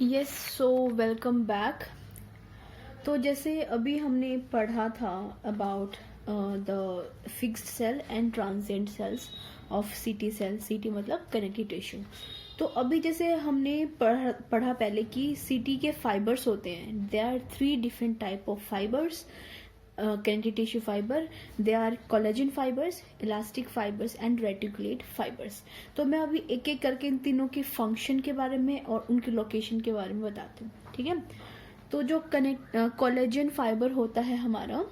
Yes so welcome back. तो जैसे अभी हमने पढ़ा था about the fixed cell and transient cells of CT cell. CT मतलब कनेक्टिव टिश्यू। तो अभी जैसे हमने पढ़ा पहले कि सीटी के फाइबर्स होते हैं। They are 3 different type of fibres connective tissue fiber. They are collagen fibers, elastic fibers and reticulate fibers. तो मैं अभी एक एक करके इन तीनों के फंक्शन के बारे में और उनके लोकेशन के बारे में बताती हूँ, ठीक है। तो जो कोलेजन फाइबर होता है हमारा,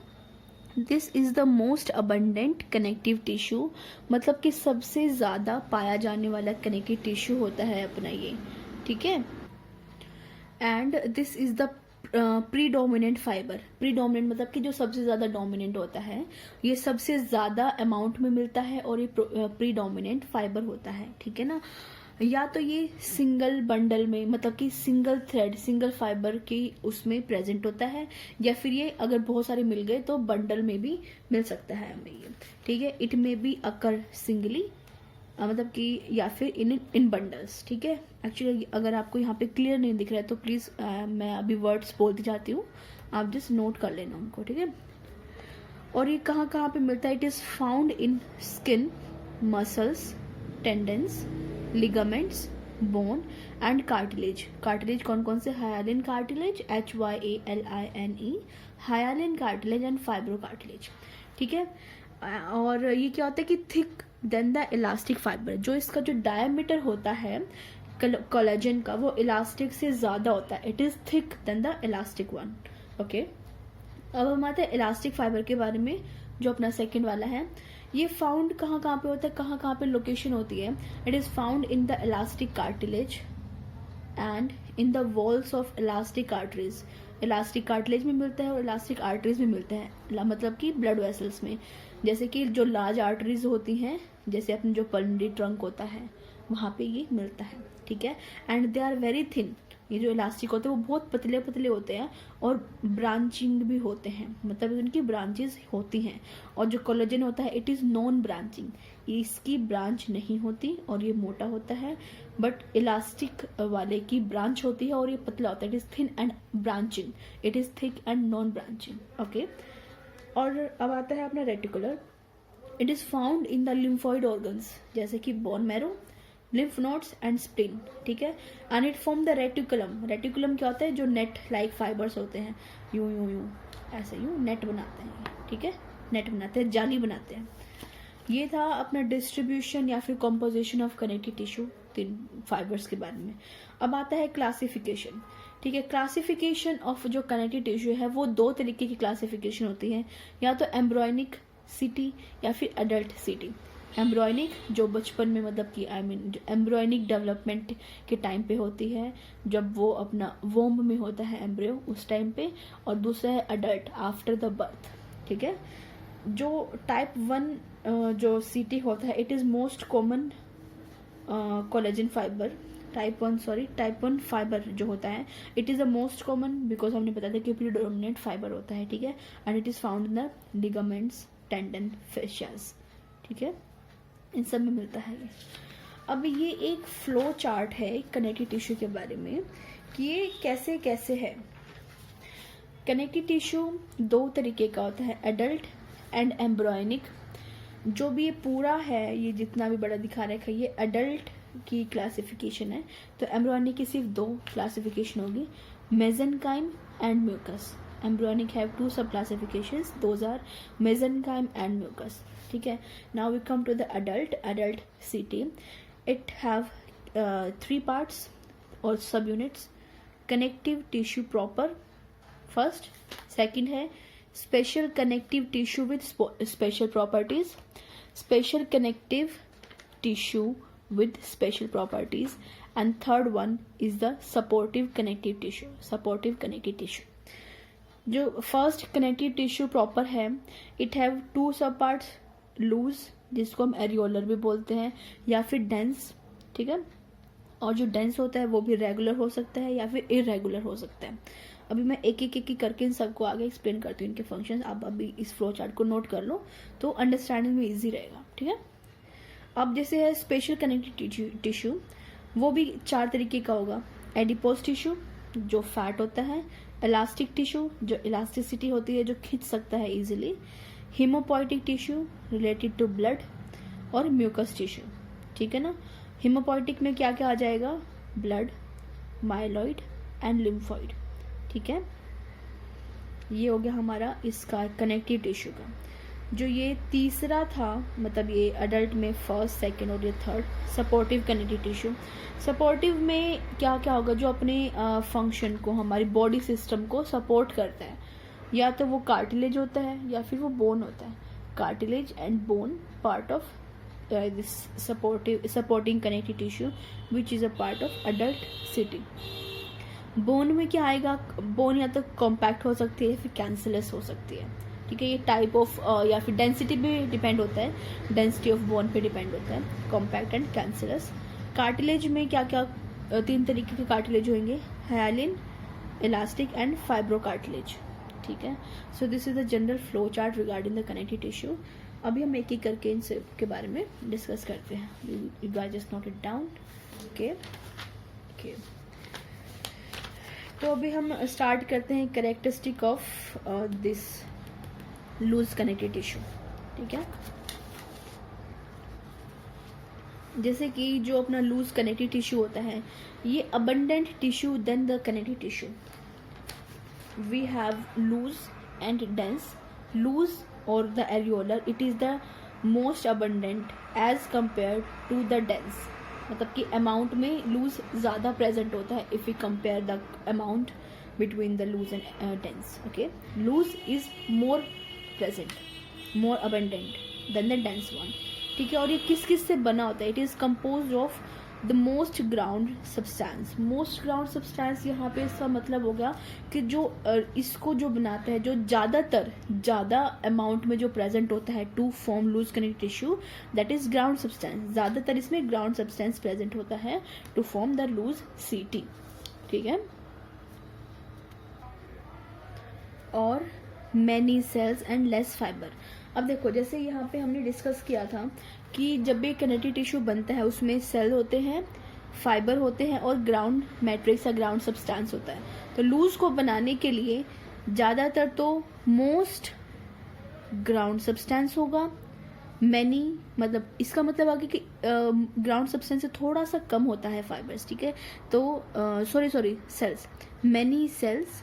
this is the most abundant connective tissue, मतलब कि सबसे ज़्यादा पाया जाने वाला कनेक्टिव टिश्यू होता है अपना ये, ठीक है। And this is the predominant fibre. Predominant मतलब कि जो सबसे ज़्यादा डोमिनेंट होता है, ये सबसे ज़्यादा अमाउंट में मिलता है और ये प्रीडोमिनेंट फाइबर होता है, ठीक है ना। या तो ये सिंगल बंडल में, मतलब कि सिंगल थ्रेड, सिंगल फाइबर की उसमें प्रेजेंट होता है, या फिर ये अगर बहुत सारे मिल गए तो बंडल में भी मिल सकता है हमें ये, ठीक है। It may be occur singly, मतलब कि या फिर इन बंडल्स, ठीक है। एक्चुअली अगर आपको यहाँ पे क्लियर नहीं दिख रहा है तो प्लीज़ मैं अभी वर्ड्स बोलती जाती हूँ, आप जस्ट नोट कर लेना उनको, ठीक है। और ये कहाँ कहाँ पे मिलता है? It is found in skin, muscles, tendons, ligaments, bone and cartilage. Cartilage कौन कौन से? Hyaline cartilage, HYALINE, hyaline cartilage and fibro cartilage, ठीक है। और ये क्या होता है कि thick than the elastic fibre, जो इसका जो डायमीटर होता है कोलेजन का, वो इलास्टिक से ज़्यादा होता है। It is thick than the elastic one, okay. अब हम आते हैं इलास्टिक फाइबर के बारे में, जो अपना सेकंड वाला है। ये फाउंड कहाँ कहाँ पे होता है, कहाँ कहाँ पे लोकेशन होती है? It is found in the elastic cartilage and in the walls of elastic arteries. Elastic cartilage में मिलता है और इलास्टिक आर्टरीज में मिलता है, मतलब कि ब्लड वेसल्स में। जैसे कि जो लार्ज आर्टरीज होती हैं, जैसे अपने जो पल्मोनरी ट्रंक होता है, वहाँ पे ये मिलता है, ठीक है। And they are very thin. ये जो इलास्टिक होते हैं वो बहुत पतले पतले होते हैं और ब्रांचिंग भी होते हैं, मतलब उनकी ब्रांचेस होती हैं। और जो कोलेजन होता है, इट इज़ नॉन ब्रांचिंग, इसकी ब्रांच नहीं होती और ये मोटा होता है। बट इलास्टिक वाले की ब्रांच होती है और ये पतला होता है। It is thin and branching, it is thick and non branching, okay. और अब आता है अपना reticular. It is found in the lymphoid organs, जैसे कि bone marrow, lymph nodes and spleen, ठीक है। And it form the reticulum. Reticulum क्या होता है? जो नेट लाइक फाइबर्स होते हैं, यूं यूं यूं ऐसे यूं नेट बनाते हैं, ठीक है। नेट बनाते हैं, जाली बनाते हैं। ये था अपना डिस्ट्रीब्यूशन या फिर composition of connective tissue, 3 fibres के बारे में। अब आता है क्लासिफिकेशन, ठीक है। क्लासिफिकेशन ऑफ जो कनेक्टिव टिश्यू है वो 2 तरीके की क्लासिफिकेशन होती है, या तो एम्ब्रॉयनिक सीटी या फिर एडल्ट सीटी। एम्ब्रॉयनिक जो बचपन में, मतलब कि जो एम्ब्रॉयनिक डेवलपमेंट के टाइम पे होती है, जब वो अपना वोम्ब में होता है एम्ब्रियो, उस टाइम पे। और दूसरा है अडल्ट, आफ्टर द बर्थ, ठीक है। जो टाइप 1 जो सीटी होता है, it is most common collagen fibre. Type 1 fibre जो होता है, it is the most common, because हमने बताया था कि प्रीडोमिनेंट फाइबर होता है, ठीक है। And it is found in the ligaments, tendon, fascias, ठीक है। इन सब में मिलता है ये। अब ये एक फ्लो चार्ट है कनेक्टिव टिश्यू के बारे में कि ये कैसे कैसे है। कनेक्टिव टिश्यू 2 तरीके का होता है, एडल्ट एंड एम्ब्रॉयनिक। जो भी ये पूरा है, ये जितना भी बड़ा दिखा रखा है, ये एडल्ट की क्लासिफिकेशन है। तो एम्ब्रॉयनिक की सिर्फ 2 क्लासिफिकेशन होगी, mesenchyme and mucus. Embryonic have 2 sub classifications, those are mesenchyme and mucus, ठीक है। Now we come to the adult CT. It have 3 parts और sub units. Connective tissue proper first, second है special connective tissue with special properties, special connective tissue with special properties, and third one is the supportive connective tissue. जो first connective tissue proper है, it have 2 सब parts, loose जिसको हम areolar भी बोलते हैं, या फिर डेंस, ठीक है। और जो डेंस होता है वो भी रेगुलर हो सकता है या फिर इरेगुलर हो सकता है। अभी मैं एक एक करके इन सबको आगे एक्सप्लेन करती हूँ, इनके फंक्शंस। आप अभी इस फ्लो चार्ट को नोट कर लो तो अंडरस्टैंडिंग में ईजी रहेगा, ठीक है। अब जैसे है स्पेशल कनेक्टिव टिश्यू, वो भी 4 तरीके का होगा, एडिपोज टिश्यू जो फैट होता है, इलास्टिक टिश्यू जो इलास्टिसिटी होती है, जो खींच सकता है easily, haemopoietic tissue related to blood, और म्यूकस टिश्यू। ठीक है ना। हीमोपोइटिक में क्या क्या आ जाएगा? Blood, myeloid and lymphoid. ठीक है, ये हो गया हमारा इसका कनेक्टिव टिश्यू का। जो ये तीसरा था, मतलब ये अडल्ट में फर्स्ट, सेकंड और ये third, supportive connective tissue. Supportive में क्या क्या होगा? जो अपने फंक्शन को, हमारी बॉडी सिस्टम को सपोर्ट करता है, या तो वो कार्टिलेज होता है या फिर वो बोन होता है। Cartilage and bone part of this supporting connective tissue which is a part of adult sitting. Bone में क्या आएगा? बोन या तो कॉम्पैक्ट हो सकती है फिर कैंसरलेस हो सकती है। ठीक है, ये टाइप ऑफ या फिर डेंसिटी भी डिपेंड होता है, डेंसिटी ऑफ बोन पे डिपेंड होता है, कॉम्पैक्ट एंड कैंसरलेस। कार्टिलेज में क्या क्या 3 तरीके के कार्टिलेज होंगे? हायालिन, इलास्टिक एंड फाइब्रो कार्टिलेज। ठीक है, so this is the general flow chart regarding the connective tissue. अभी हम एक एक करके इन सब के बारे में डिस्कस करते हैं। You guys just note it down. Okay okay, तो अभी हम स्टार्ट करते हैं characteristic of this loose connective tissue. ठीक है, जैसे कि जो अपना लूज कनेक्टिव टिश्यू होता है, ये abundant tissue than the connective tissue. We have loose and dense. Loose और the areolar, it is the most abundant as compare to the dense. मतलब कि अमाउंट में लूज ज़्यादा प्रेजेंट होता है if you compare the amount between the loose and dense. Okay, loose is more present, more abundant than the dense one. ठीक है, और ये किस किस से बना होता है? It is compose of the most ground substance. Most ground substance यहाँ पे इसका मतलब हो गया कि जो इसको जो बनाता है, जो ज़्यादा अमाउंट में जो प्रेजेंट होता है to form loose connective tissue, that is ground substance. ज़्यादातर इसमें ग्राउंड सब्सटेंस प्रेजेंट होता है टू फॉर्म द लूज सीटी। ठीक है, और many cells and less fibre. अब देखो, जैसे यहाँ पे हमने डिस्कस किया था कि जब भी कनेक्टिव टिश्यू बनता है उसमें सेल होते हैं, फाइबर होते हैं और ग्राउंड मैट्रिक्स या ग्राउंड सब्सटेंस होता है। तो लूज को बनाने के लिए ज़्यादातर तो मोस्ट ग्राउंड सब्सटेंस होगा, मैनी मतलब इसका मतलब आगे कि ग्राउंड सब्सटेंस से थोड़ा सा कम होता है फाइबर्स। ठीक है, तो sorry cells, many cells,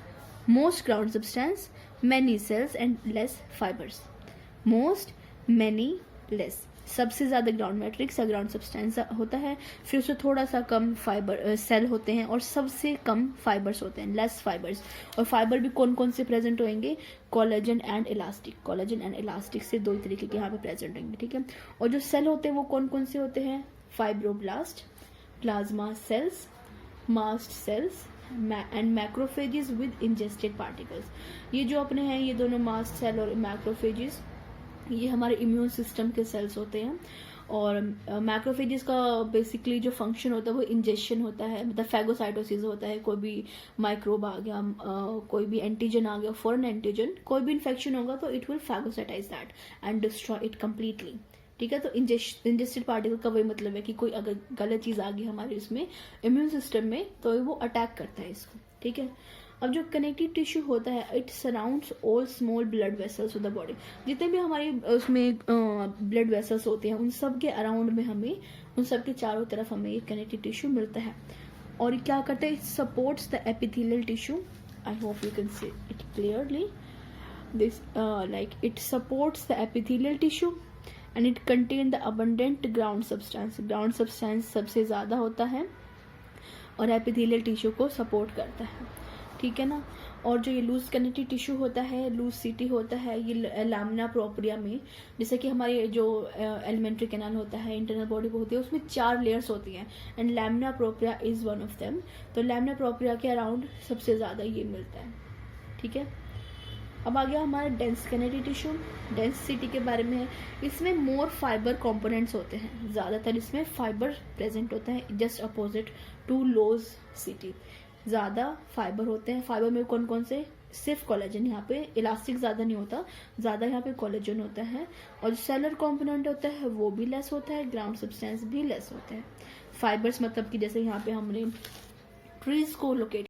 most ground substance, many cells and less fibres. Most, many, less, सबसे ज़्यादा ग्राउंड मैट्रिक्स या ग्राउंड सब्सटेंस होता है, फिर उससे थोड़ा सा कम फाइबर सेल होते हैं, और सबसे कम फाइबर्स होते हैं, लेस फाइबर्स। और फाइबर भी कौन कौन से प्रेजेंट होंगे? Collagen and elastic. Collagen and elastic से 2 तरीके के यहाँ पे प्रेजेंट होंगे। ठीक है, और जो सेल होते हैं वो कौन कौन से होते हैं? Fibroblast, plasma cells, mast cells and macrophages with ingested particles. ये जो अपने हैं, ये दोनों मास्ट सेल और मैक्रोफेजेस, ये हमारे इम्यून सिस्टम के सेल्स होते हैं। और मैक्रोफेजेस का बेसिकली जो फंक्शन होता है वो इंजेक्शन होता है, मतलब फैगोसाइटोसिस होता है। कोई भी माइक्रोब आ गया, कोई भी एंटीजन आ गया, फॉरेन एंटीजन, कोई भी इन्फेक्शन होगा तो it will phagocytize that and destroy it completely. ठीक है, तो इंजेस्टेड पार्टिकल का वही मतलब है कि कोई अगर गलत चीज़ आ गई हमारे इसमें इम्यून सिस्टम में तो वो अटैक करता है इसको। ठीक है, अब जो कनेक्टिव टिश्यू होता है, it surrounds all small blood vessels of the body. जितने भी हमारे उसमें ब्लड वेसल्स होते हैं, उन सब के अराउंड में हमें, उन सब के चारों तरफ हमें ये कनेक्टिव टिश्यू मिलता है। और ये क्या करता है? It supports the epithelial tissue. I hope you can see it clearly. This like it supports the epithelial tissue and it contain the abundant ground substance. Ground substance सबसे ज़्यादा होता है और एपिथेलियल टिश्यू को सपोर्ट करता है। ठीक है ना। और जो ये लूज कनेक्टिव टिश्यू होता है, लूज सीटी होता है, ये लामिना प्रोप्रिया में, जैसे कि हमारे जो एलिमेंट्री कैनाल होता है, इंटरनल बॉडी होती है, उसमें 4 लेयर्स होती हैं and lamina propria is one of them. तो लामिना प्रोप्रिया के अराउंड सबसे ज़्यादा ये मिलता है। ठीक है, अब आ गया हमारा डेंस कनेक्टिव टिश्यू। डेंस सीटी के बारे में है, इसमें मोर फाइबर कंपोनेंट्स होते हैं, ज़्यादातर इसमें फाइबर प्रेजेंट होता है, जस्ट अपोजिट टू लूज सीटी। ज़्यादा फाइबर होते हैं। फाइबर में कौन कौन से? सिर्फ कोलेजन, यहाँ पे इलास्टिक ज़्यादा नहीं होता, ज़्यादा यहाँ पे कोलेजन होता है। और जो सेलर कंपोनेंट होता है वो भी लेस होता है, ग्राउंड सब्सटेंस भी लेस होता है। फाइबर्स मतलब कि जैसे यहाँ पे हमने ट्रीज को लोकेट